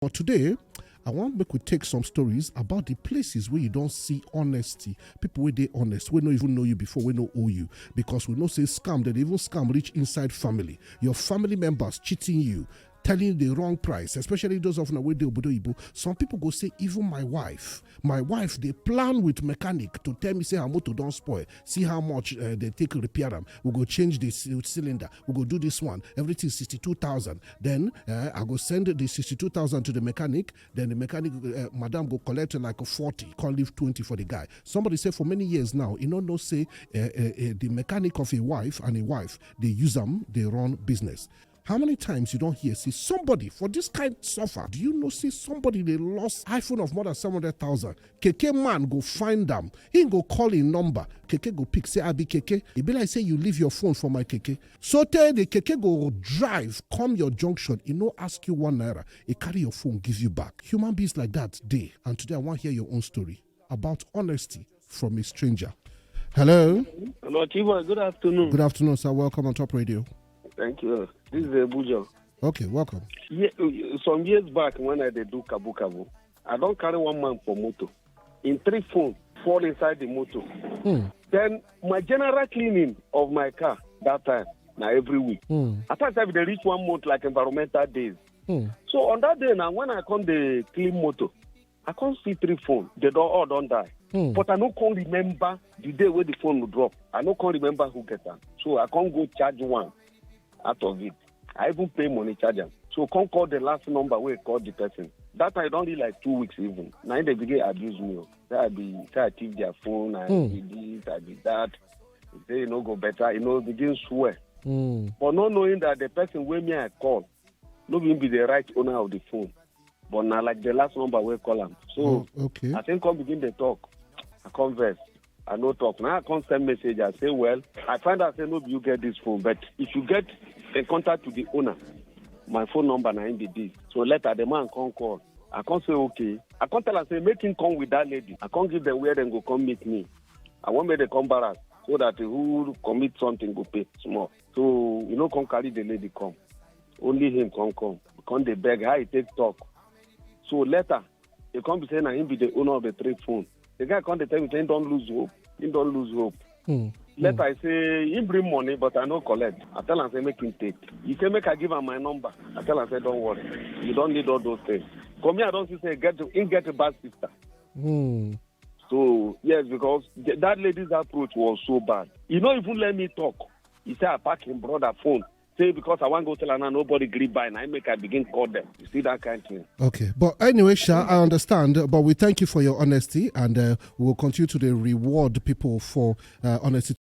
But today, I want make we take some stories about the places where you don't see honesty. People where they honest, we don't even know you before, we know owe you. Because we know say scam, they even scam reach inside family. Your family members cheating you, telling you the wrong price, especially those of the way they obodo Igbo. Some people go say, even my wife, they plan with mechanic to tell me, say her motor don't spoil. See how much they take repair them. We go change the cylinder. We go do this one. Everything 62,000. Then I go send the 62,000 to the mechanic. Then the mechanic, madam go collect like a 40. Can't leave 20 for the guy. Somebody say for many years now, you know, say the mechanic of a wife and a wife, they use them, they run business. How many times you don't hear, see somebody for this kind suffer? Do you know, see somebody they lost iPhone of more than 700,000? Keke man go find them. He go call in number. Keke go pick, say, I be Keke. It be like say you leave your phone for my Keke. So tell the Keke go drive, come your junction. He no ask you 1 naira. He carry your phone, give you back. Human beings like that, day. And today I want to hear your own story about honesty from a stranger. Hello? Hello, Chiboi. Good afternoon. Good afternoon, sir. Welcome on Top Radio. Thank you. This is Abuja. Okay, welcome. Yeah, some years back when I did do kabu, I don't carry one man for motor. In 3 phones fall inside the motor. Then my general cleaning of my car that time, now every week. At that time they reach 1 month like environmental days. So on that day now, when I come the clean motor, I can't see 3 phones. They don't die. But I no can't remember the day where the phone will drop. I no can't remember who get that. So I can't go charge one out of it. I even pay money charger. So can't call the last number where I call the person. That I don't need like 2 weeks even. Now they begin abuse me. I thief their phone, I be this, I be that. They you know go better, you know, begin swear. But not knowing that the person where me I call, not even be the right owner of the phone. But now like the last number we call them. So okay. I think come begin the talk. I converse. I no talk. Now I can't send message. I say, well, I find out, say, no, you get this phone. But if you get a contact to the owner, my phone number now in the this. So later the man can't call. I can't say, okay. I can't tell her, say, make him come with that lady. I can't give them where they go come meet me. I want me to come back so that who commit something go pay small. So, you know, come carry the lady come. Only him come. Come they beg, how he take talk. So later, he come be saying, I him be the owner of the 3 phone. The guy come to tell me, he don't lose hope. He don't lose hope. Later I say, he bring money, but I no collect. I tell him, say, make him take. He say, make I give him my number. I tell him, say, don't worry. You don't need all those things. Come here, I don't say, get a bad sister. So, yes, because that lady's approach was so bad. He don't even let me talk. He said, I pack him brother phone. Say, because I want to go tell her, nobody agree by, and I make her begin call them. You see that kind of thing. Okay. But anyway, Sha, I understand. But we thank you for your honesty, and we will continue to reward people for honesty.